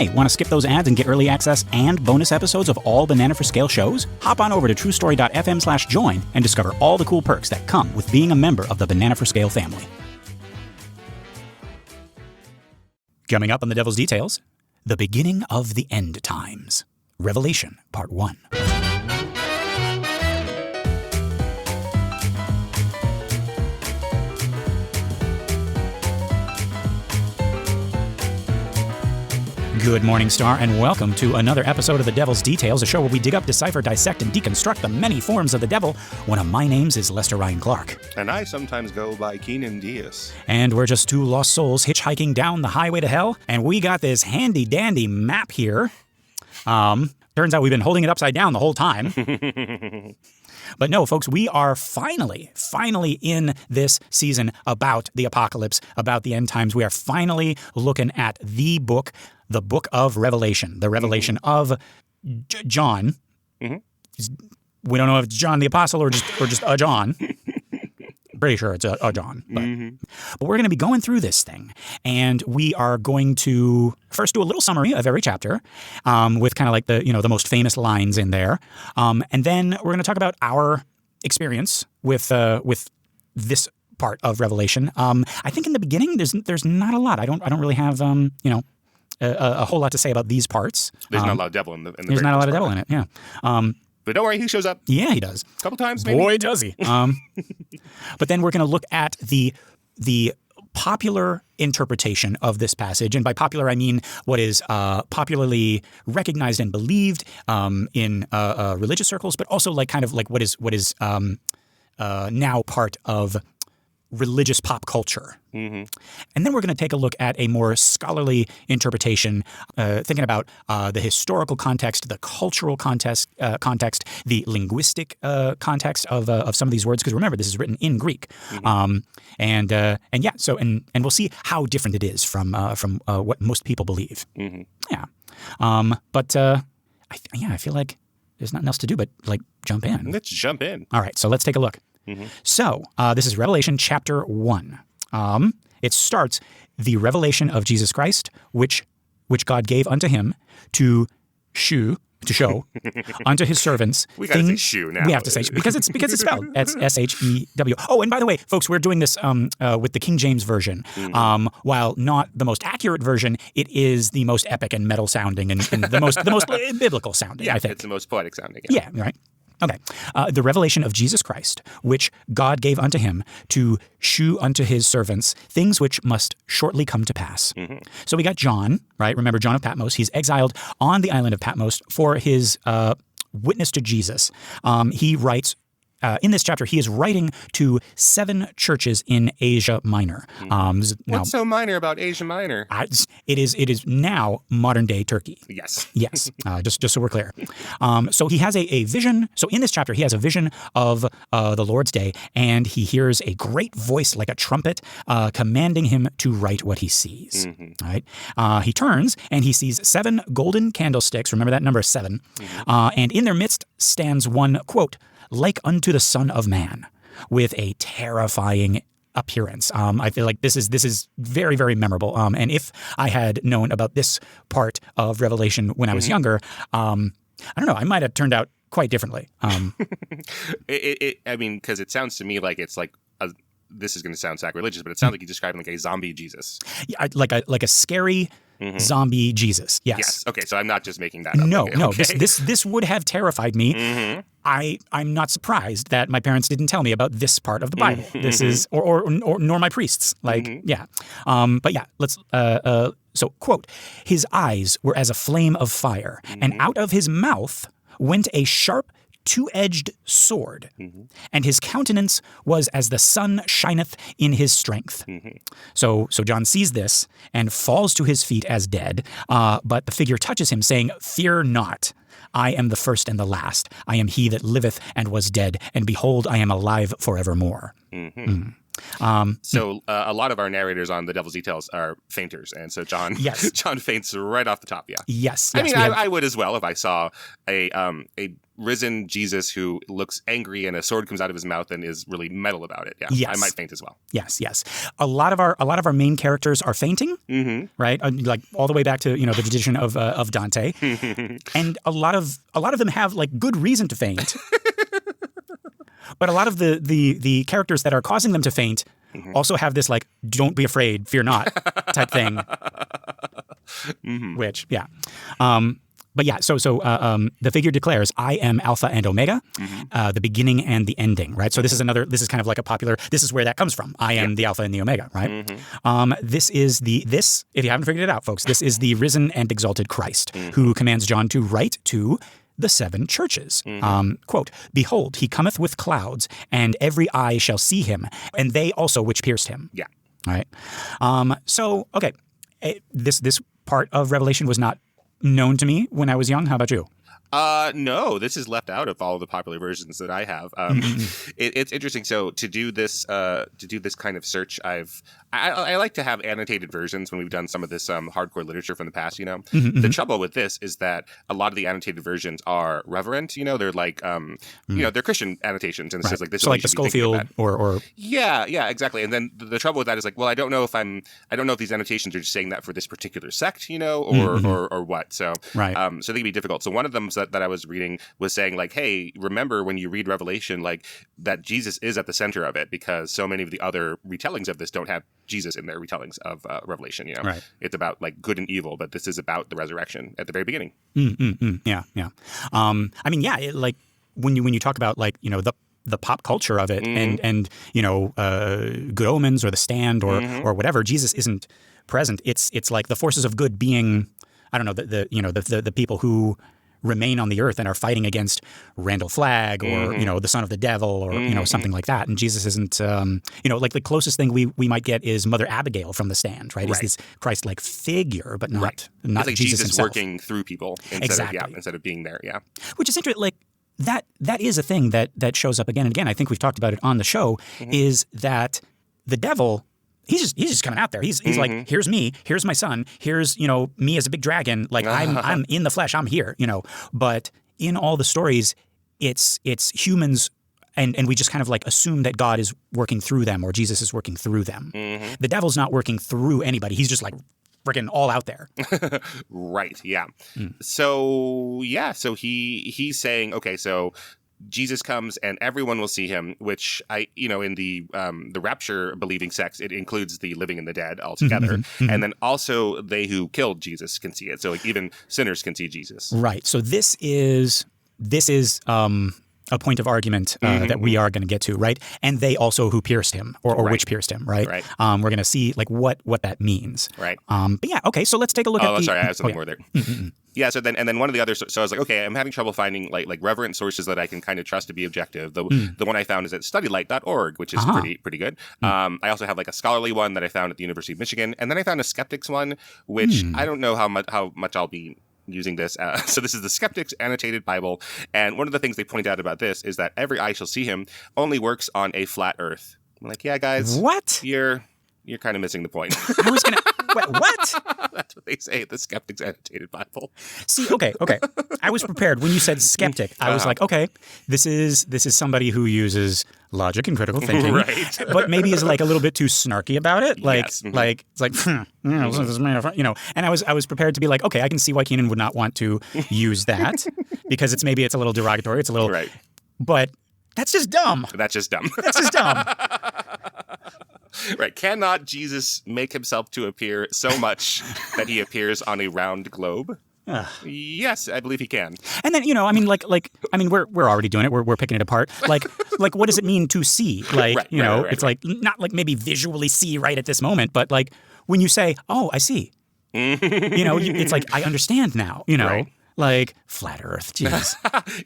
Hey, want to skip those ads and get early access and bonus episodes of all Banana for Scale shows? Hop on over to truestory.fm/join and discover all the cool perks that come with being a member of the Banana for Scale family. Coming up on The Devil's Details, the beginning of the end times. Revelation, Part 1. Good morning, Star, and welcome to another episode of The Devil's Details, a show where we dig up, decipher, dissect, and deconstruct the many forms of the devil. One of my names is Lester Ryan Clark. And I sometimes go by Keenan Diaz. And we're just two lost souls hitchhiking down the highway to hell, and we got this handy-dandy map here. Turns out we've been holding it upside down the whole time. But no, folks, we are finally in this season about the apocalypse, about the end times. We are finally looking at the book of Revelation, the revelation of John. Mm-hmm. We don't know if it's John the Apostle or just a John. Pretty sure it's a John. But we're going to be going through this thing, and we are going to first do a little summary of every chapter with kind of like the most famous lines in there, and then we're going to talk about our experience with this part of Revelation. I think in the beginning there's not a lot. I don't really have a whole lot to say about these parts. There's not a lot of devil in the There's not a lot of devil in it. Yeah. But don't worry, he shows up. Yeah, he does. A couple times, maybe. Boy, does he. But then we're going to look at the popular interpretation of this passage. And by popular, I mean what is popularly recognized and believed in religious circles, but also like kind of like what is now part of religious pop culture. Mm-hmm. And then we're going to take a look at a more scholarly interpretation, thinking about the historical context, the cultural context, the linguistic context of some of these words. Because remember, this is written in Greek, mm-hmm. So we'll see how different it is from what most people believe. Mm-hmm. Yeah, I feel like there's nothing else to do but like jump in. Let's jump in. All right, so let's take a look. Mm-hmm. So this is Revelation chapter 1. It starts the revelation of Jesus Christ, which God gave unto him to show unto his servants. We got to say shoe now. We have to say because it's spelled. It's S-H-E-W. Oh, and by the way, folks, we're doing this with the King James version. Mm-hmm. While not the most accurate version, it is the most epic and metal sounding and the most biblical sounding. Yeah, I think it's the most poetic sounding. Yeah, right. Okay. The revelation of Jesus Christ, which God gave unto him to shew unto his servants things which must shortly come to pass. Mm-hmm. So we got John, right? Remember John of Patmos. He's exiled on the island of Patmos for his witness to Jesus. He writes, in this chapter, he is writing to 7 churches in Asia Minor. What's so minor about Asia Minor? It is now modern day Turkey. Yes. Yes. Just so we're clear. So he has a vision. So in this chapter, he has a vision of the Lord's day, and he hears a great voice like a trumpet commanding him to write what he sees. Mm-hmm. Right? He turns and he sees 7 golden candlesticks. Remember that number 7. Mm-hmm. And in their midst stands one, quote, like unto the Son of Man, with a terrifying appearance. I feel like this is very, very memorable. And if I had known about this part of Revelation when I was mm-hmm. younger, I don't know, I might have turned out quite differently. Because it sounds to me like it's like this is going to sound sacrilegious, but it sounds like you described like a zombie Jesus. Yeah, like a scary mm-hmm. zombie Jesus. Yes. Okay, so I'm not just making that up. No. Okay. This would have terrified me. Mm-hmm. I'm not surprised that my parents didn't tell me about this part of the Bible. Mm-hmm. This is or nor my priests. Like mm-hmm. yeah. But yeah, let's so quote, his eyes were as a flame of fire, mm-hmm. and out of his mouth went a sharp 2-edged sword, mm-hmm. and his countenance was as the sun shineth in his strength. Mm-hmm. So John sees this and falls to his feet as dead, but the figure touches him, saying, "Fear not. I am the first and the last. I am he that liveth and was dead, and behold, I am alive forevermore." Mm-hmm. Mm. A lot of our narrators on The Devil's Details are fainters, and so John John faints right off the top. Yeah. Yes. I mean, I would as well if I saw a risen Jesus who looks angry and a sword comes out of his mouth and is really metal about it. Yeah, Yes. I might faint as well. Yes, yes. A lot of our main characters are fainting, right? Like all the way back to the tradition of Dante, and a lot of them have like good reason to faint. But a lot of the characters that are causing them to faint also have this like "don't be afraid, fear not" type thing. Which, yeah. But yeah, so the figure declares, "I am Alpha and Omega, the beginning and the ending." Right. So this is kind of like a popular. This is where that comes from. I am the Alpha and the Omega. Right. This is if you haven't figured it out, folks, this is the risen and exalted Christ who commands John to write to the 7 churches. Quote, "Behold, he cometh with clouds, and every eye shall see him, and they also which pierced him." Yeah. All right. So okay, this part of Revelation was not known to me when I was young. How about you? No, this is left out of all the popular versions that I have. It's interesting. So to do this kind of search, I like to have annotated versions when we've done some of this hardcore literature from the past. The trouble with this is that a lot of the annotated versions are reverent. They're like they're Christian annotations, and it says like this. So like the Schofield or yeah, exactly. And then the trouble with that is like, well, I don't know if these annotations are just saying that for this particular sect, or what. So right. So they can be difficult. So one of them that I was reading was saying like, hey, remember when you read Revelation, like that Jesus is at the center of it, because so many of the other retellings of this don't have Jesus in their retellings of Revelation. Right. It's about like good and evil, but this is about the resurrection at the very beginning. Yeah. I mean, yeah, like when you talk about like the pop culture of it and Good Omens or The Stand or whatever, Jesus isn't present. It's like the forces of good being, I don't know, the people who remain on the earth and are fighting against Randall Flagg or the son of the devil or something like that. And Jesus isn't like the closest thing we might get is Mother Abigail from The Stand, right? Is this Christ-like figure, but not it's like Jesus himself. Working through people instead of being there. Yeah, which is interesting. Like that is a thing that shows up again and again. I think we've talked about it on the show. Is that the devil? He's just coming out there. He's like, here's me, here's my son, here's me as a big dragon. Like I'm in the flesh, I'm here. But in all the stories, it's humans, and we just kind of like assume that God is working through them or Jesus is working through them. The devil's not working through anybody. He's just like freaking all out there. Right. Yeah. So he's saying, okay, so Jesus comes and everyone will see him, which in the rapture believing sects, it includes the living and the dead altogether. And then also they who killed Jesus can see it. So like even sinners can see Jesus. Right. So this is a point of argument that we are going to get to, right? And they also who pierced him or which pierced him, right? We're going to see like what that means. Right. But yeah, okay, so let's take a look at sorry, I have something more there. Yeah, so then one of the other, so I was like, okay, I'm having trouble finding like reverent sources that I can kind of trust to be objective. The one I found is at studylight.org, which is pretty good. I also have like a scholarly one that I found at the University of Michigan, and then I found a skeptics one, which I don't know how much I'll be using this. So this is the Skeptics Annotated Bible, and one of the things they point out about this is that every eye shall see him only works on a flat earth. I'm like, yeah, guys, what? You're kind of missing the point. I was gonna. What? That's what they say. The Skeptics Annotated Bible. See, okay. I was prepared when you said skeptic. I was like, okay, this is somebody who uses logic and critical thinking, right? But maybe is like a little bit too snarky about it. Like, yes. like it's like, this is made of, And I was prepared to be like, okay, I can see why Keenan would not want to use that because it's a little derogatory. It's a little, right? But that's just dumb. That's just dumb. Right. Cannot Jesus make himself to appear so much that he appears on a round globe? Yes, I believe he can. And then, we're already doing it. We're picking it apart. Like what does it mean to see? Like, right, it's like not like maybe visually see right at this moment, but like when you say, "Oh, I see." It's like I understand now, Right. Like flat Earth, jeez.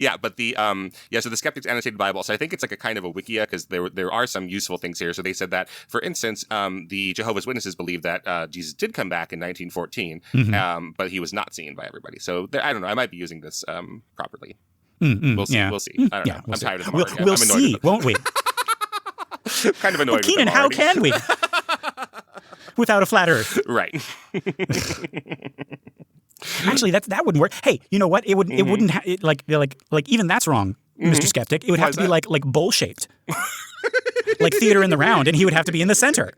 Yeah, but so the Skeptics Annotated Bible. So I think it's like a kind of a wikia because there are some useful things here. So they said that, for instance, the Jehovah's Witnesses believe that Jesus did come back in 1914, but he was not seen by everybody. So I don't know. I might be using this properly. We'll see. Yeah. We'll see. I don't know. I'm tired of them already. We'll see, won't we? Kind of annoyed. Well, Keenan, how can we? Without a flat Earth, right? Actually, that wouldn't work. Hey, you know what? It wouldn't. It wouldn't. Like even that's wrong, Mr. Skeptic. It would have to be like bowl shaped, like theater in the round, and he would have to be in the center,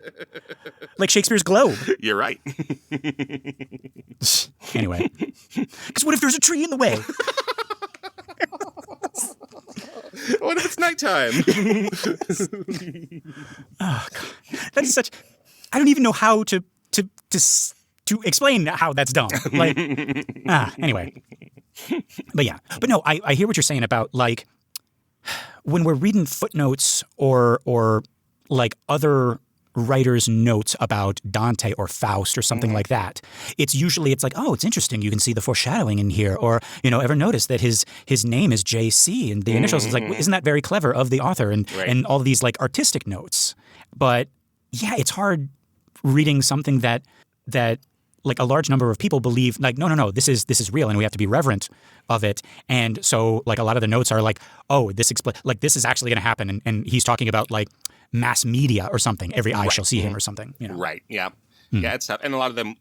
like Shakespeare's globe. You're right. Anyway, because what if there's a tree in the way? What if it's nighttime? Oh, God. That is such. I don't even know how to explain how that's dumb. Like, anyway. But no, I hear what you're saying about like when we're reading footnotes or like other writers' notes about Dante or Faust or something like that. It's like, oh, it's interesting. You can see the foreshadowing in here. Or, ever notice that his name is JC and the initials is like, isn't that very clever of the author? And all these like artistic notes. But yeah, it's hard reading something that like a large number of people believe like, no, this is real and we have to be reverent of it. And so like a lot of the notes are like, oh, this is actually going to happen. And he's talking about like mass media or something. Every eye shall see him or something. Right. Yeah. Yeah, it's tough. And a lot of them,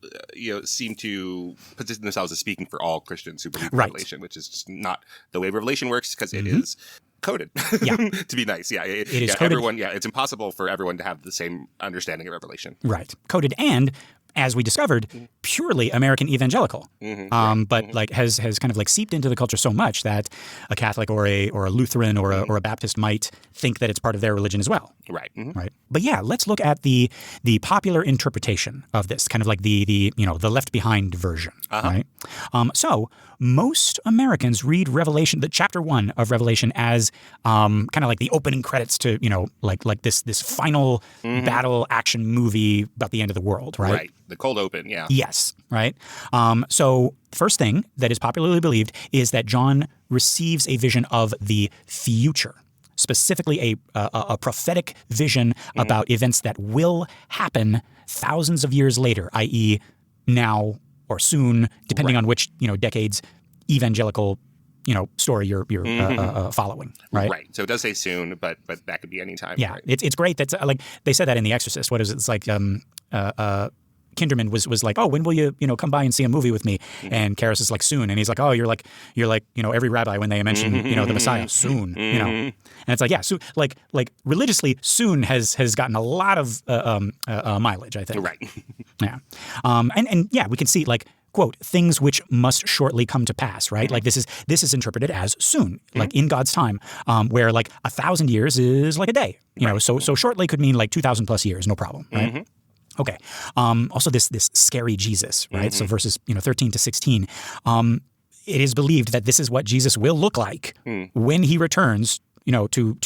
seem to position themselves as speaking for all Christians who believe in Revelation, which is just not the way Revelation works because it is coded. Yeah. To be nice. Yeah. It is coded. Everyone, it's impossible for everyone to have the same understanding of Revelation. Right. Coded and, as we discovered, purely American evangelical, but like has kind of like seeped into the culture so much that a Catholic or a Lutheran or a Baptist might think that it's part of their religion as well. Right. Right. But yeah, let's look at the popular interpretation of this, kind of like the Left Behind version. Right. So most Americans read Revelation, the chapter 1 of Revelation, as kind of like the opening credits to like this final battle action movie about the end of the world. Right. Right. The cold open, yeah. Yes, right? So the first thing that is popularly believed is that John receives a vision of the future, specifically a prophetic vision about events that will happen thousands of years later, i.e. now or soon, depending on which decades evangelical story you're following, right? Right. So it does say soon, but that could be any time. Yeah, right? it's great. That's like they said that in The Exorcist. What is it? It's like Kinderman was like, oh, when will you come by and see a movie with me? And Karras is like, soon. And he's like, oh, you're like every rabbi when they mention the Messiah, soon. And it's like, yeah, so like religiously, soon has gotten a lot of mileage, I think. Right. Yeah. And yeah, we can see like, quote, things which must shortly come to pass, right? Like this is interpreted as soon, like in God's time, where like 1,000 years is like a day, so shortly could mean like 2,000 plus years, no problem, right? Okay. Also this scary Jesus, right? So verses 13 to 16. It is believed that this is what Jesus will look like when he returns, to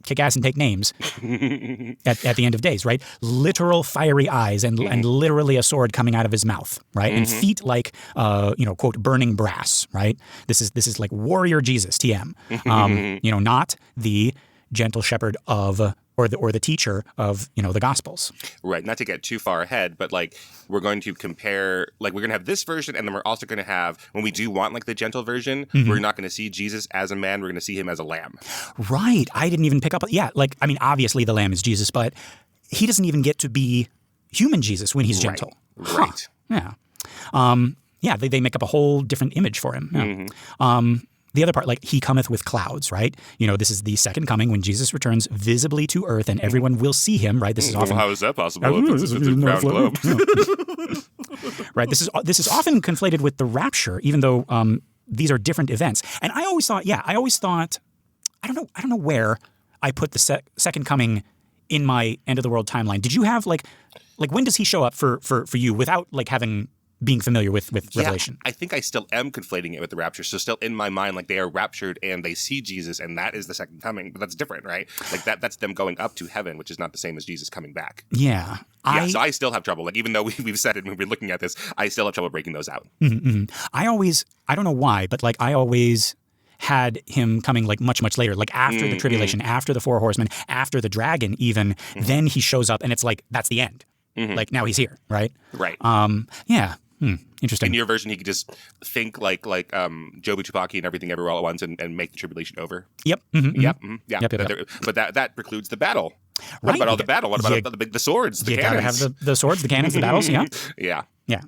kick ass and take names at the end of days, right? Literal fiery eyes and literally a sword coming out of his mouth, right? And feet like quote, burning brass, right? This is like warrior Jesus, TM. Not the gentle shepherd of or the teacher of the Gospels. Right. Not to get too far ahead, but like we're going to compare, like we're going to have this version, and then we're also going to have, when we do want like the gentle version, we're not going to see Jesus as a man. We're going to see him as a lamb. Right. I didn't even pick up. Yeah. Like, I mean, obviously the lamb is Jesus, but he doesn't even get to be human Jesus when he's gentle. Right. Yeah. Yeah. They make up a whole different image for him. Yeah. The other part, like he cometh with clouds, right? This is the second coming when Jesus returns visibly to earth and everyone will see him, right? This is often. How is that possible? It's a crown globe. Right. This is often conflated with the rapture, even though these are different events. And I always thought, I don't know where I put the second coming in my end of the world timeline. Did you have like when does he show up for you without like being familiar with Revelation? I think I still am conflating it with the rapture. So still in my mind, like they are raptured and they see Jesus and that is the second coming. But that's different, right? Like that's them going up to heaven, which is not the same as Jesus coming back. Yeah. So I still have trouble. Like even though we've said it and we've been looking at this, I still have trouble breaking those out. I don't know why, but like I always had him coming like much, much later, like after the tribulation, after the 4 horsemen, after the dragon even, then he shows up and it's like, that's the end. Like now he's here, right? Right. Yeah. Interesting. In your version, he could just think like Jobu Tupaki and everything everywhere all at once and make the tribulation over. Yep. Yeah. Yep. But that precludes the battle. What Right. about all the battle? What about the swords, the you cannons? gotta have the swords, the cannons, the battles, yeah. Yeah. Yeah.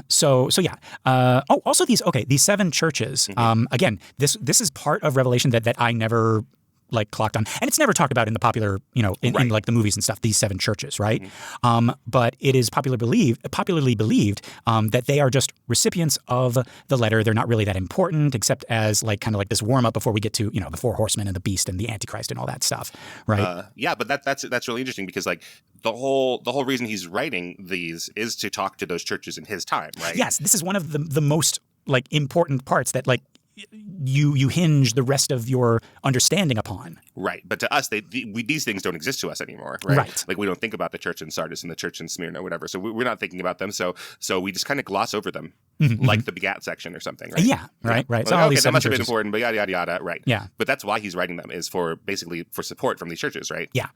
So yeah. Also these 7 churches. Again, this is part of Revelation that I never like clocked on, and it's never talked about in the popular, in like the movies and stuff. These 7 churches, right? But it is popularly believed that they are just recipients of the letter. They're not really that important, except as like kind of like this warm up before we get to the 4 horsemen and the beast and the Antichrist and all that stuff, right? Yeah, but that's really interesting because like the whole reason he's writing these is to talk to those churches in his time, right? Yes, this is one of the most like important parts that like you hinge the rest of your understanding upon. Right. But to us, these things don't exist to us anymore, right? Like we don't think about the church in Sardis and the church in Smyrna or whatever. So we're not thinking about them. So we just kind of gloss over them, like the begat section or something, right? Yeah, right. Like, So okay, all these that 7 must have churches. been important, but yada, yada, yada, right. Yeah. But that's why he's writing them, is for basically for support from these churches, right? Yeah.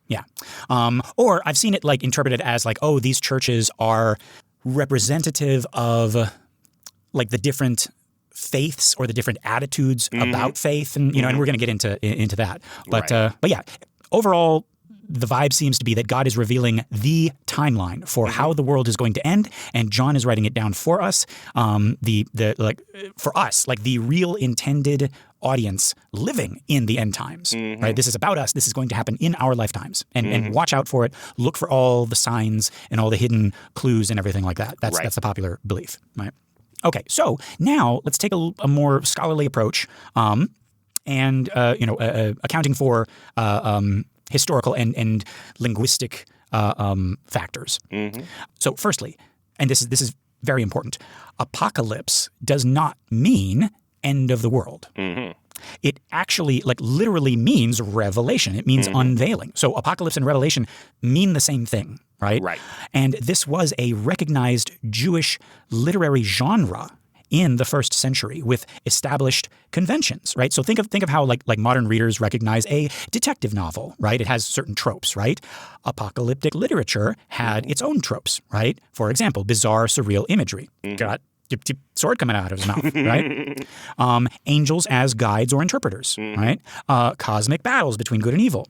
Or I've seen it like interpreted as like, oh, these churches are representative of like the different faiths or the different attitudes about faith, and and we're going to get into that. But but yeah, overall, the vibe seems to be that God is revealing the timeline for how the world is going to end, and John is writing it down for us. For us, like the real intended audience living in the end times, right? This is about us. This is going to happen in our lifetimes, and watch out for it. Look for all the signs and all the hidden clues and everything like that. That's the popular belief, right? Okay, so now let's take a more scholarly approach, and accounting for historical and linguistic factors. So, firstly, and this is very important, apocalypse does not mean end of the world. It actually, like, literally means revelation. It means unveiling. So apocalypse and revelation mean the same thing, right? Right. And this was a recognized Jewish literary genre in the 1st century with established conventions, right? So think of how like modern readers recognize a detective novel, right? It has certain tropes, right? Apocalyptic literature had its own tropes, right? For example, bizarre, surreal imagery. Got sword coming out of his mouth, right? Angels as guides or interpreters, right? Cosmic battles between good and evil.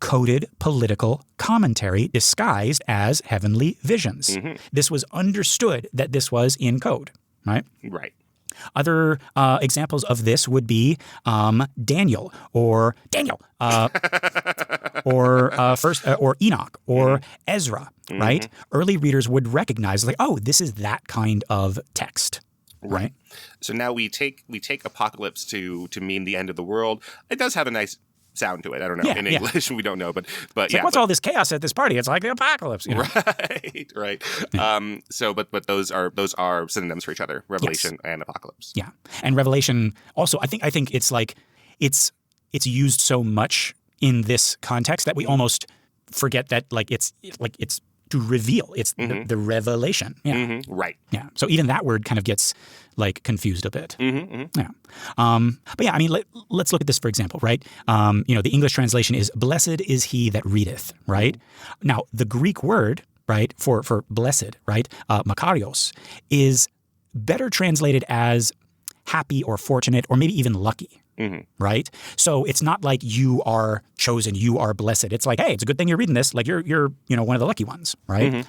Coded political commentary disguised as heavenly visions. This was understood that this was in code, right? Right. Other examples of this would be Daniel, or Enoch, or Ezra, right? Early readers would recognize, like, oh, this is that kind of text, right? So now we take apocalypse to mean the end of the world. It does have a nice sound to it. I don't know. In English, we don't know, but it's like, what's all this chaos at this party? It's like the apocalypse, Right. But those are synonyms for each other: revelation and apocalypse. Yeah, and revelation also. I think it's like it's used so much in this context that we almost forget that it's to reveal. It's the revelation. Yeah. Right. Yeah. So even that word kind of gets like confused a bit. Yeah. But yeah, I mean, let's look at this for example, right? The English translation is "Blessed is he that readeth," right? Now, the Greek word, right, for blessed, right, makarios, is better translated as happy or fortunate or maybe even lucky. Right? So it's not like you are chosen, you are blessed. It's like, hey, it's a good thing you're reading this. Like you're one of the lucky ones, right?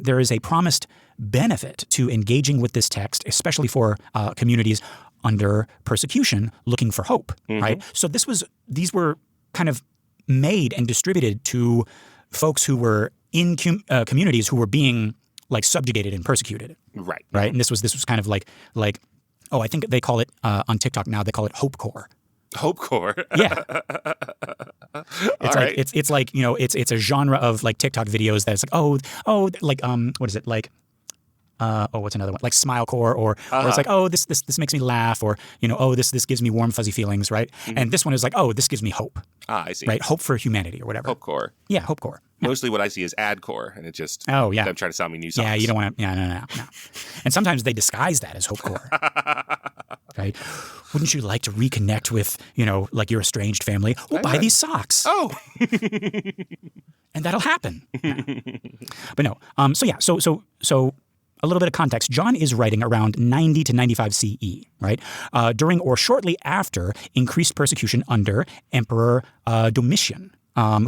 There is a promised benefit to engaging with this text, especially for communities under persecution looking for hope, right? So these were kind of made and distributed to folks who were in communities who were being like subjugated and persecuted. Right. And this was kind of like I think they call it on TikTok now. They call it Hope Core. Hope Core. Yeah. It's like it's a genre of like TikTok videos that's like what is it like? What's another one? Like Smile Core, or it's like, oh, this makes me laugh, or this gives me warm fuzzy feelings, right? And this one is like, oh, this gives me hope. I see. Right, hope for humanity or whatever. Hope Core. Yeah, Hope Core. Yeah. Mostly what I see is Ad Core, and it just them trying to sell me new songs. Yeah, you don't want to. No. And sometimes they disguise that as Hope Core. Right? Wouldn't you like to reconnect with like your estranged family? Well, buy these socks. Oh. And that'll happen. Yeah. But no. So a little bit of context. John is writing around 90 to 95 CE, right? During or shortly after increased persecution under Emperor Domitian,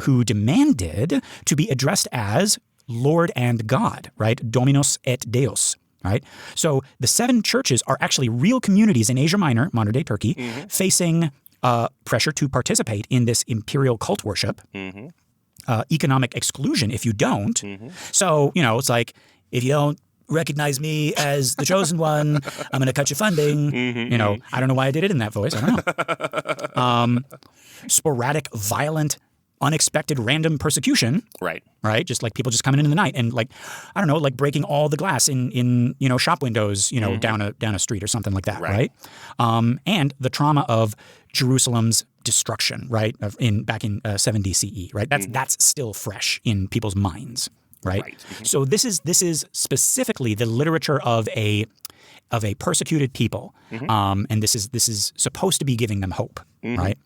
who demanded to be addressed as Lord and God, right? Dominus et Deus, right? So the 7 churches are actually real communities in Asia Minor, modern-day Turkey, facing pressure to participate in this imperial cult worship, economic exclusion if you don't. So, it's like, if you don't recognize me as the chosen one, I'm going to cut your funding. I don't know why I did it in that voice. I don't know. Sporadic, violent, unexpected, random persecution. Right. Just like people just coming in the night and like, I don't know, like breaking all the glass in shop windows, down a street or something like that. Right. And the trauma of Jerusalem's destruction, right? Back in 70 CE, right? That's still fresh in people's minds. Right. So this is specifically the literature of a persecuted people, and this is supposed to be giving them hope, right?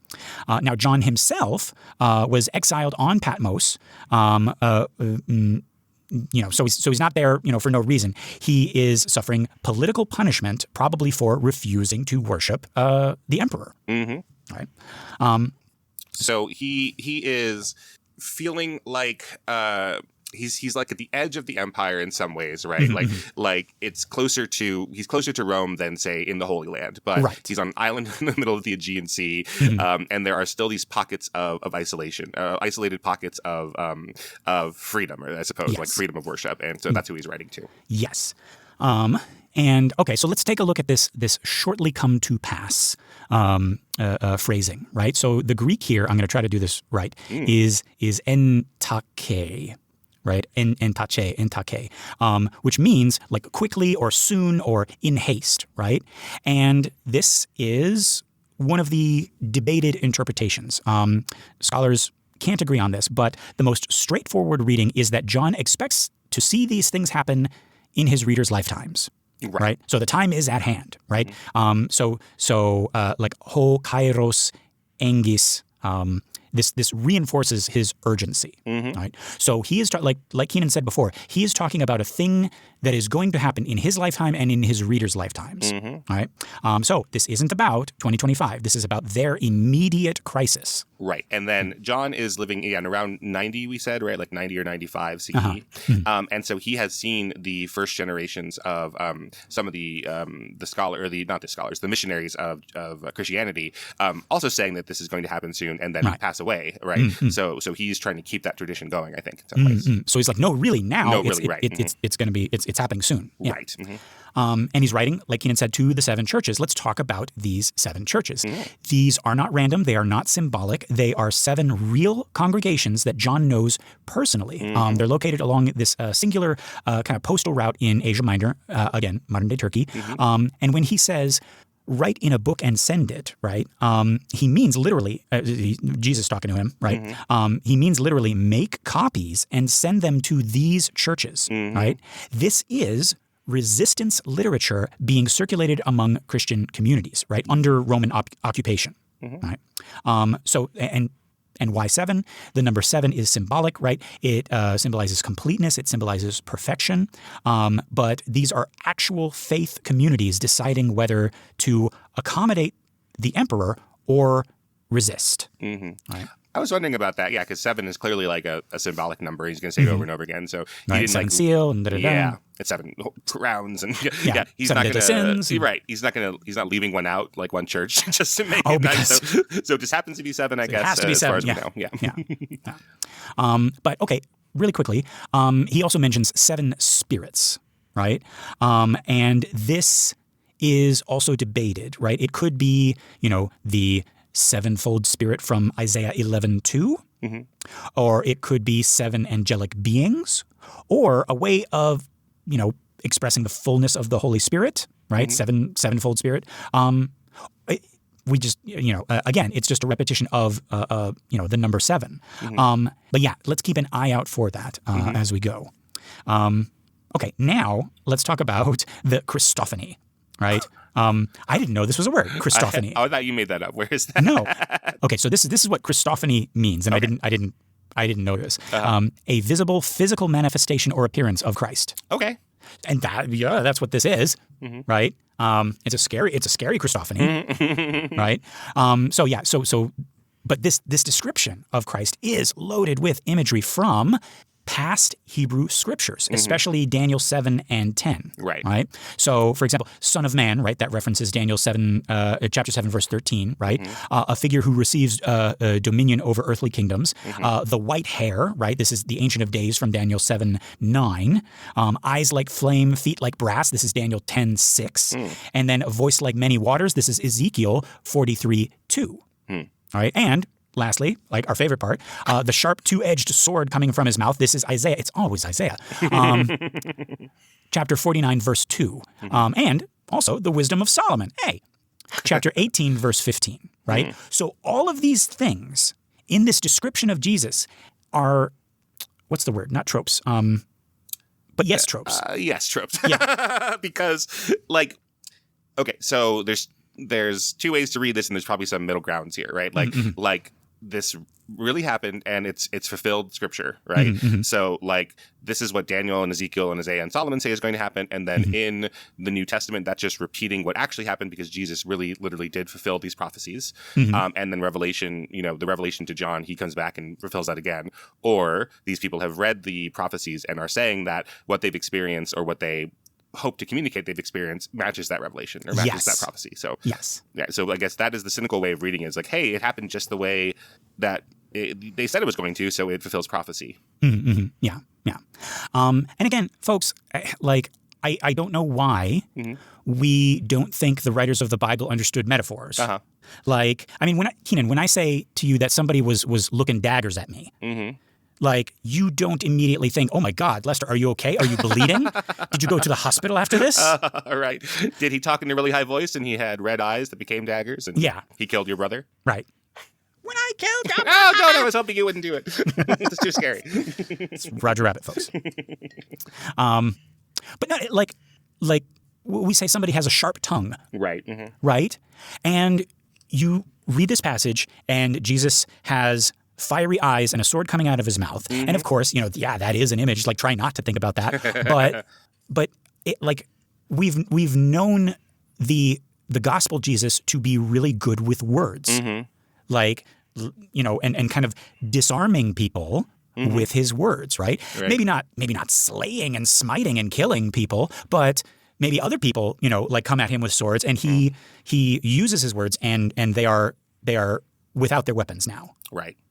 Now John himself was exiled on Patmos, so he's not there, for no reason. He is suffering political punishment, probably for refusing to worship the emperor, right? So he is feeling like. He's like at the edge of the empire in some ways, right? Like he's closer to Rome than, say, in the Holy Land, but he's on an island in the middle of the Aegean Sea, and there are still these pockets of isolation, isolated pockets of freedom, or I suppose, like freedom of worship, and so that's who he's writing to. Yes. And okay, so let's take a look at this shortly come to pass phrasing, right? So the Greek here, I'm going to try to do this right, is entake. Right, entake, which means like quickly or soon or in haste, right? And this is one of the debated interpretations. Scholars can't agree on this, but the most straightforward reading is that John expects to see these things happen in his readers' lifetimes. Right. So the time is at hand, right? So like ho kairos engis. This reinforces his urgency, right? So he is like Keenan said before, he is talking about a thing that is going to happen in his lifetime and in his readers' lifetimes, right? So this isn't about 2025. This is about their immediate crisis. Right. And then John is living around 90, we said, right? Like 90 or 95 CE. And so he has seen the first generations of some of the missionaries of Christianity also saying that this is going to happen soon and then pass away, right? So he's trying to keep that tradition going, I think, in some ways. So he's like, no, really now, no, really, right. It's going to be, it's happening soon. Yeah. Right. And he's writing, like Keenan said, to the 7 churches. Let's talk about these 7 churches. These are not random. They are not symbolic. They are 7 real congregations that John knows personally. They're located along this singular kind of postal route in Asia Minor, again, modern-day Turkey. And when he says, write in a book and send it, right? He means literally, Jesus talking to him, right? He means literally make copies and send them to these churches, right? This is resistance literature being circulated among Christian communities, right? Under Roman occupation, right? So, and why 7? The number 7 is symbolic, right? It symbolizes completeness. It symbolizes perfection. But these are actual faith communities deciding whether to accommodate the emperor or resist. Right? I was wondering about that, because 7 is clearly like a symbolic number. He's going to say it over and over again. So he didn't 7 seal and da-da-da. Yeah, it's 7 crowns and he's 7 not going to sins. Right. He's not leaving one out like one church just to make it nice. So it just happens to be 7, I guess. It has to be 7. As far as we know. But okay, really quickly, he also mentions 7 spirits, right? And this is also debated, right? It could be, the sevenfold spirit from Isaiah 11:2, or it could be 7 angelic beings, or a way of, expressing the fullness of the Holy Spirit, right? Sevenfold spirit. We just, again, it's just a repetition of, the number 7. But yeah, let's keep an eye out for that as we go. Okay, now let's talk about the Christophany, right? I didn't know this was a word, Christophany. I thought you made that up. Where is that? No. Okay, so this is what Christophany means, and I didn't know this. A visible physical manifestation or appearance of Christ. Okay. And that's what this is, right? It's a scary Christophany, right? But this description of Christ is loaded with imagery from past Hebrew scriptures, especially Daniel 7 and 10. Right. So, for example, Son of Man, right? That references Daniel 7, chapter 7, verse 13, right? A figure who receives dominion over earthly kingdoms. The white hair, right? This is the Ancient of Days from Daniel 7, 9. Eyes like flame, feet like brass. This is Daniel 10, 6. And then a voice like many waters. This is Ezekiel 43, 2. All right. And lastly, like our favorite part, the sharp two-edged sword coming from his mouth. This is Isaiah. It's always Isaiah. Chapter 49, verse 2. And also the wisdom of Solomon. Hey, chapter 18, verse 15, right? So all of these things in this description of Jesus are, what's the word? Not tropes. But yes, tropes. Yes, tropes. Yeah. Because, like, okay, so there's two ways to read this, and there's probably some middle grounds here, right? Like this really happened, and it's fulfilled scripture, right? So, like, this is what Daniel and Ezekiel and Isaiah and Solomon say is going to happen, and then in the New Testament, that's just repeating what actually happened because Jesus really, literally did fulfill these prophecies. And then Revelation, the revelation to John, he comes back and fulfills that again. Or these people have read the prophecies and are saying that what they've experienced or what they hope to communicate they've experienced matches that revelation or matches that prophecy. So so I guess that is the cynical way of reading it. Is like, hey, it happened just the way that they said it was going to, so it fulfills prophecy. Yeah. And again, folks, like I don't know why we don't think the writers of the Bible understood metaphors. Like, I mean, when I say to you that somebody was looking daggers at me. Like, you don't immediately think, oh, my God, Lester, are you okay? Are you bleeding? Did you go to the hospital after this? Right. Did he talk in a really high voice and he had red eyes that became daggers? And he killed your brother? Right. When I killed your brother! Oh, God, I was hoping you wouldn't do it. It's too scary. It's Roger Rabbit, folks. But no, like we say somebody has a sharp tongue. Right. Right? And you read this passage and Jesus has fiery eyes and a sword coming out of his mouth. And of course, that is an image. Like, try not to think about that. But it, like, we've known the gospel Jesus to be really good with words. Like, and kind of disarming people with his words, right? Maybe not slaying and smiting and killing people, but maybe other people, like, come at him with swords, and he uses his words, and they are without their weapons now.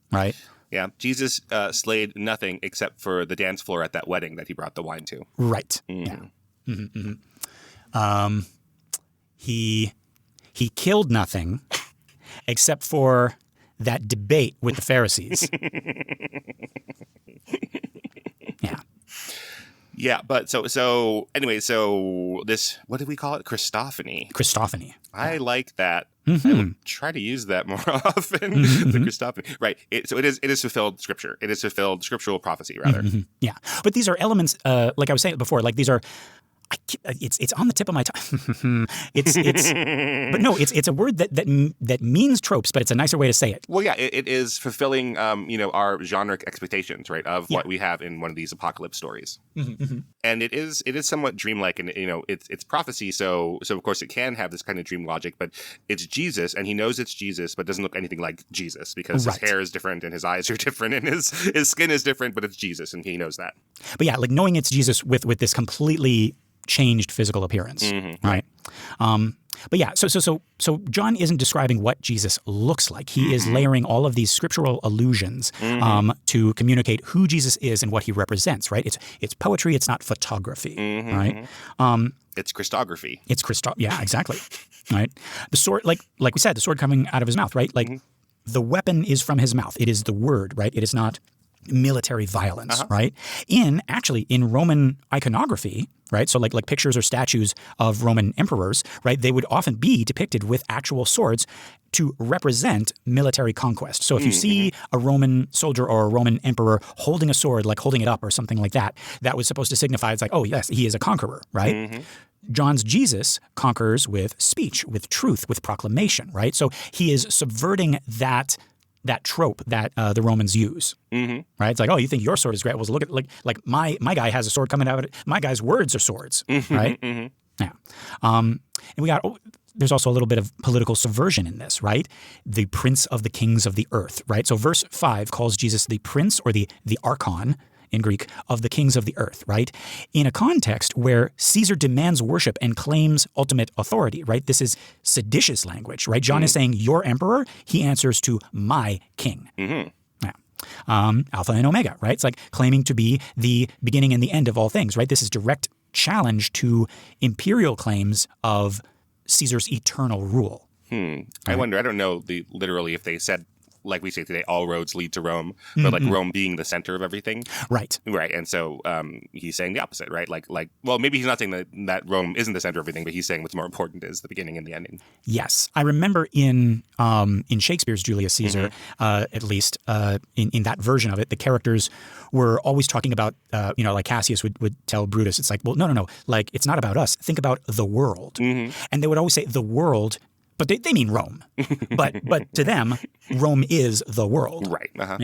Right. Yeah. Jesus slayed nothing except for the dance floor at that wedding that he brought the wine to. Right. Yeah. He killed nothing except for that debate with the Pharisees. Yeah. Yeah, but so anyway, so this, what did we call it? Christophany. Christophany. I like that. I would try to use that more often. The Christophany. Right. So it is fulfilled scripture. It is fulfilled scriptural prophecy, rather. Yeah. But these are elements, like I was saying before, like these are, it's on the tip of my tongue. But no, it's a word that means tropes, but it's a nicer way to say it. Well, yeah, it is fulfilling, our generic expectations, right, of what we have in one of these apocalypse stories. And it is somewhat dreamlike, and it's prophecy, so of course it can have this kind of dream logic, but it's Jesus, and he knows it's Jesus, but doesn't look anything like Jesus because his hair is different and his eyes are different and his skin is different, but it's Jesus, and he knows that. But yeah, like knowing it's Jesus with this completely changed physical appearance, right? But yeah, so John isn't describing what Jesus looks like. He is layering all of these scriptural allusions to communicate who Jesus is and what he represents, right? It's poetry, it's not photography, right? It's Christography. Yeah, exactly. Right? The sword, like we said, the sword coming out of his mouth, right? Like the weapon is from his mouth. It is the word, right? It is not military violence, right? In Roman iconography, right? So like pictures or statues of Roman emperors, right? They would often be depicted with actual swords to represent military conquest. So if you see a Roman soldier or a Roman emperor holding a sword, like holding it up or something like that, that was supposed to signify it's like, oh yes, he is a conqueror, right? John's Jesus conquers with speech, with truth, with proclamation, right? So he is subverting that trope that the Romans use, right? It's like, oh, you think your sword is great? Well, look at like my guy has a sword coming out of it. My guy's words are swords, right? Yeah. And we got. There's also a little bit of political subversion in this, right? The prince of the kings of the earth, right? So verse 5 calls Jesus the prince or the archon in Greek, of the kings of the earth, right? In a context where Caesar demands worship and claims ultimate authority, right? This is seditious language, right? John is saying, your emperor, he answers to my king. Mm-hmm. Alpha and Omega, right? It's like claiming to be the beginning and the end of all things, right? This is direct challenge to imperial claims of Caesar's eternal rule. I wonder, I don't know literally if they said, like we say today, all roads lead to Rome, but like Rome being the center of everything. Right. Right. And so he's saying the opposite, right? Like, well, maybe he's not saying that Rome isn't the center of everything, but he's saying what's more important is the beginning and the ending. Yes. I remember in Shakespeare's Julius Caesar, at least in that version of it, the characters were always talking about, like Cassius would tell Brutus, it's like, well, no. Like, it's not about us. Think about the world. And they would always say the world. But they mean Rome. but to them, Rome is the world. Right. Uh-huh.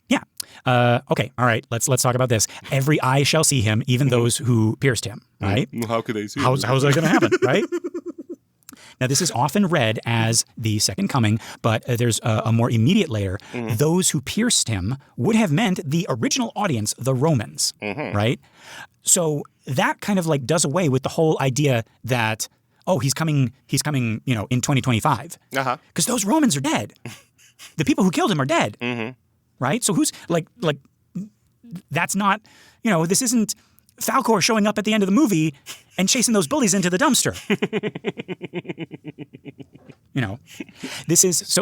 Yeah. Okay. All right. Let's talk about this. Every eye shall see him, even those who pierced him. Right. How could they see him? How's that going to happen? Right. Now, this is often read as the second coming, but there's a more immediate layer. Those who pierced him would have meant the original audience, the Romans. Right. So that kind of like does away with the whole idea that, oh, he's coming, in 2025. Because those Romans are dead. The people who killed him are dead. Right? So who's, like, that's not, this isn't Falcor showing up at the end of the movie and chasing those bullies into the dumpster. This is,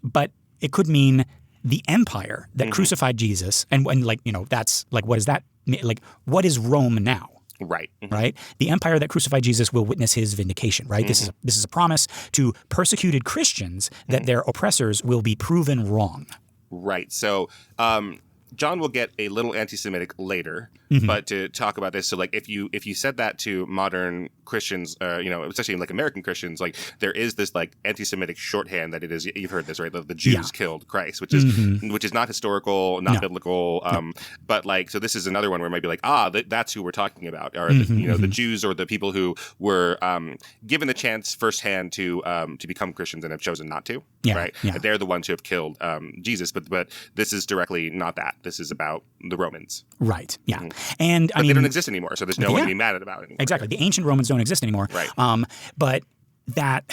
but it could mean the empire that crucified Jesus, and that's, like, what is that, like, what is Rome now? Right. Right. The empire that crucified Jesus will witness his vindication. Right. This is a promise to persecuted Christians that their oppressors will be proven wrong. Right. So John will get a little anti-Semitic later, but to talk about this, so like if you said that to modern Christians, especially like American Christians, like there is this like anti-Semitic shorthand that it is. You've heard this, right? The Jews killed Christ, which is not historical, not biblical, but like so this is another one where it might be like that's who we're talking about, or the Jews or the people who were given the chance firsthand to become Christians and have chosen not to. Right? Yeah. They're the ones who have killed Jesus, but this is directly not that. This is about the Romans. Right. Yeah. And but they don't exist anymore, so there's no one to be mad about anymore. Exactly. The ancient Romans don't exist anymore. Right. But that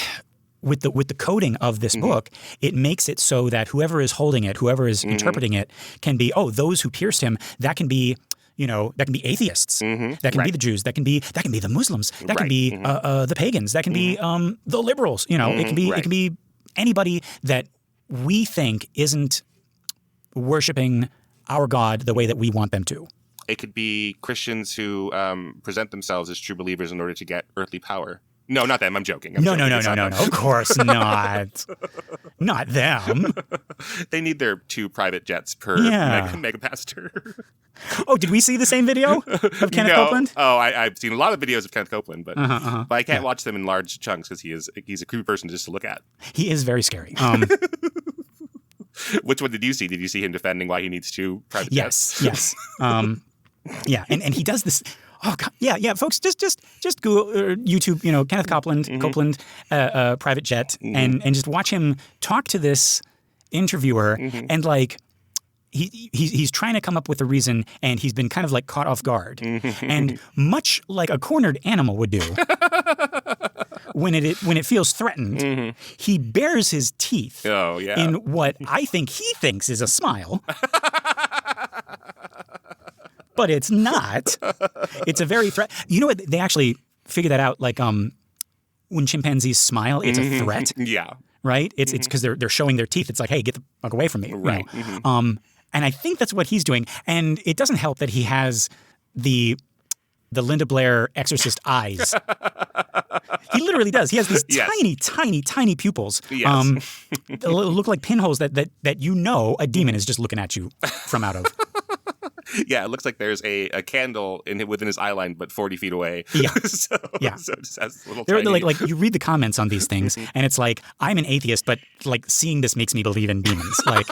with the coding of this book, it makes it so that whoever is holding it, whoever is interpreting it, can be, those who pierced him, that can be that can be atheists, that can be the Jews, that can be the Muslims, that can be the pagans, that can be the liberals. It can be anybody that we think isn't worshiping our God the way that we want them to. It could be Christians who present themselves as true believers in order to get earthly power. No, not them. I'm joking. No. Of course not. Not them. They need their 2 private jets per mega pastor. Oh, did we see the same video of Kenneth Copeland? Oh, I've seen a lot of videos of Kenneth Copeland, but I can't watch them in large chunks because he's a creepy person just to look at. He is very scary. Which one did you see? Did you see him defending why he needs 2 private jets? Yes. And he does this. Oh God, yeah, folks, just Google YouTube, Kenneth Copeland, private jet, and just watch him talk to this interviewer, and like he's trying to come up with a reason, and he's been kind of like caught off guard, and much like a cornered animal would do. When it feels threatened, he bares his teeth in what I think he thinks is a smile. But it's not. It's a very threat. You know what? They actually figured that out. Like when chimpanzees smile, it's a threat. Yeah. Right? It's because they're showing their teeth. It's like, hey, get the fuck away from me. Right. And I think that's what he's doing. And it doesn't help that he has the Linda Blair exorcist eyes. He literally does. He has these tiny pupils. Yes. That look like pinholes that a demon is just looking at you from out of. Yeah, it looks like there's a candle within his eye line, but 40 feet away. Yeah. So it just has little they're tiny... like you read the comments on these things, and it's like, I'm an atheist, but like seeing this makes me believe in demons. Like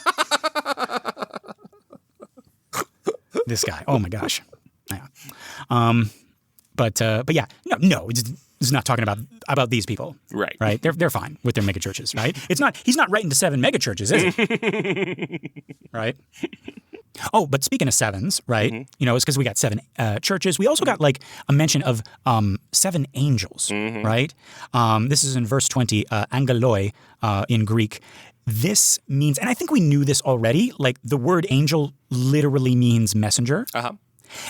this guy. Oh my gosh. Yeah. But yeah, no, is not talking about these people. Right. Right? They're fine with their megachurches, right? He's not writing to 7 megachurches, is he? Right? Oh, but speaking of sevens, right? It's because we got 7 churches. We also got like a mention of 7 angels, right? This is in verse 20, angeloi in Greek. This means, and I think we knew this already, like the word angel literally means messenger.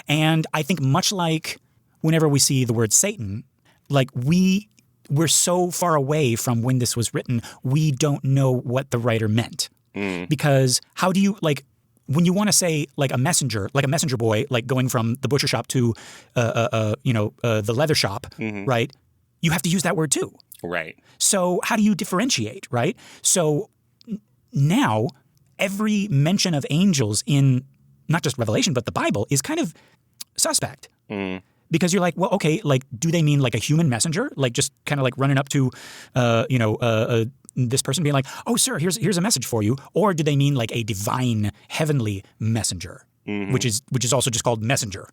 And I think much like whenever we see the word Satan, like we're so far away from when this was written, we don't know what the writer meant. Because how do you, like, when you want to say like a messenger boy, like going from the butcher shop to, the leather shop, right? You have to use that word too. Right. So how do you differentiate, right? So now every mention of angels in not just Revelation, but the Bible is kind of suspect. Because you're like, well, okay, like, do they mean like a human messenger? Like just kind of like running up to, this person being like, oh, sir, here's a message for you. Or do they mean like a divine heavenly messenger, which is also just called messenger,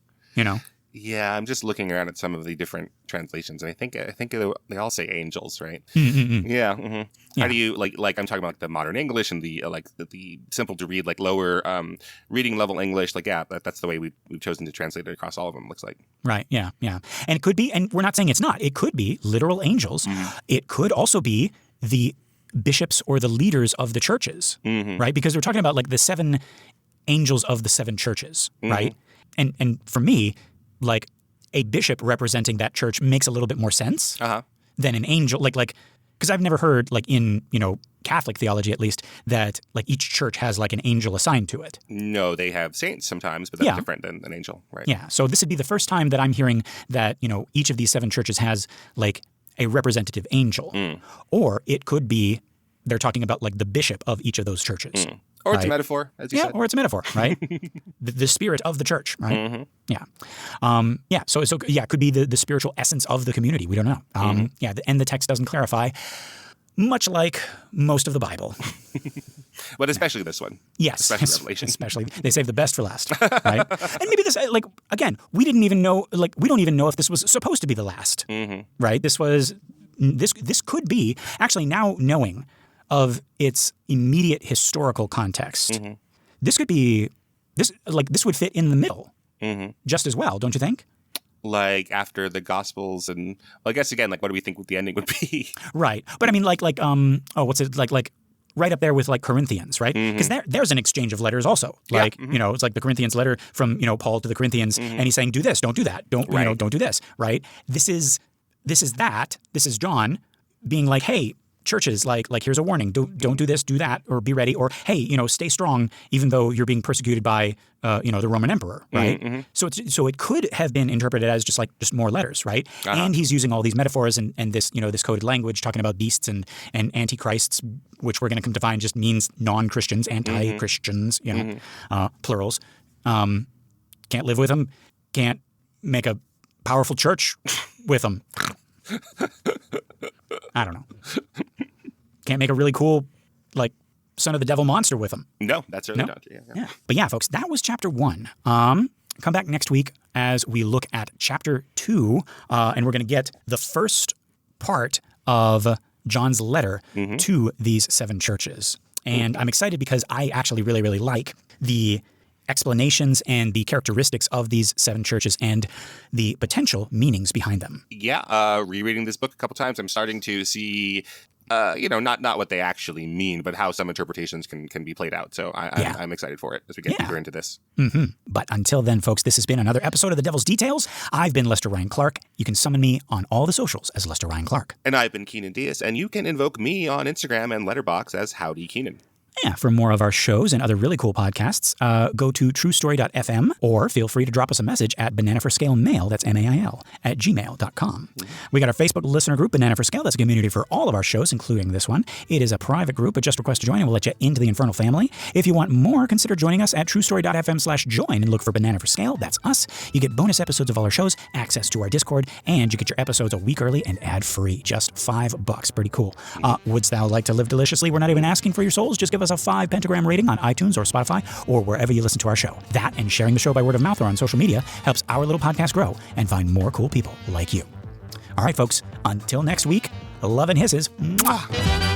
Yeah, I'm just looking around at some of the different translations, and I think they all say angels, right? Yeah. How do you like? I'm talking about like the modern English and the the simple to read, like lower reading level English. Like, yeah, that's the way we've chosen to translate it across all of them. Looks like. Right. Yeah. And it could be, and we're not saying it's not. It could be literal angels. It could also be the bishops or the leaders of the churches, right? Because we're talking about like the 7 angels of the 7 churches, right? And for me, like a bishop representing that church makes a little bit more sense than an angel. Like, because I've never heard like in, Catholic theology at least, that like each church has like an angel assigned to it. No, they have saints sometimes, but that's different than an angel, right? Yeah. So this would be the first time that I'm hearing that, each of these 7 churches has like a representative angel. Or it could be they're talking about like the bishop of each of those churches. Or it's a metaphor, as you said. Yeah, or it's a metaphor, right? the spirit of the church, right? Yeah. So it could be the spiritual essence of the community. We don't know. And the text doesn't clarify, much like most of the Bible. But especially this one. Yes. Especially Revelation. Especially. They save the best for last, right? And maybe this, like, again, we didn't even know, like, we don't even know if this was supposed to be the last, right? This could be, actually now knowing of its immediate historical context, this would fit in the middle just as well, don't you think? Like after the Gospels, and well, I guess again, like what do we think the ending would be? Right, but I mean, like right up there with like Corinthians, right? Because there's an exchange of letters also. Like it's like the Corinthians letter from Paul to the Corinthians, and he's saying, do this, don't do that, don't do this, right? This is John being like, hey, churches, like here's a warning: don't do this, do that, or be ready, or hey, stay strong, even though you're being persecuted by the Roman emperor, right? So it could have been interpreted as just more letters, right? And he's using all these metaphors and this this coded language, talking about beasts and antichrists, which we're going to come to find just means non-Christians, anti-Christians, plurals. Can't live with them, can't make a powerful church with them. I don't know. Can't make a really cool, like, son of the devil monster with them. No, that's certainly not. Yeah. But yeah, folks, that was chapter 1. Come back next week as we look at chapter 2, and we're going to get the first part of John's letter to these 7 churches. And I'm excited because I actually really, really like the explanations and the characteristics of these 7 churches and the potential meanings behind them. Yeah, rereading this book a couple times, I'm starting to see, not what they actually mean, but how some interpretations can be played out. So I'm excited for it as we get deeper into this. But until then, folks, this has been another episode of The Devil's Details. I've been Lester Ryan Clark. You can summon me on all the socials as Lester Ryan Clark. And I've been Keenan Diaz, and you can invoke me on Instagram and Letterboxd as Howdy Keenan. Yeah, for more of our shows and other really cool podcasts, go to truestory.fm or feel free to drop us a message at bananaforscalemail, that's MAIL, at gmail.com. We got our Facebook listener group, Banana for Scale. That's a community for all of our shows, including this one. It is a private group, but just request to join and we'll let you into the Infernal family. If you want more, consider joining us at truestory.fm/join and look for Banana for Scale. That's us. You get bonus episodes of all our shows, access to our Discord, and you get your episodes a week early and ad-free. Just $5. Pretty cool. Wouldst thou like to live deliciously? We're not even asking for your souls. Just give us a 5 pentagram rating on iTunes or Spotify or wherever you listen to our show. That and sharing the show by word of mouth or on social media helps our little podcast grow and find more cool people like you. All All right, folks, until next week, love and hisses. Mwah.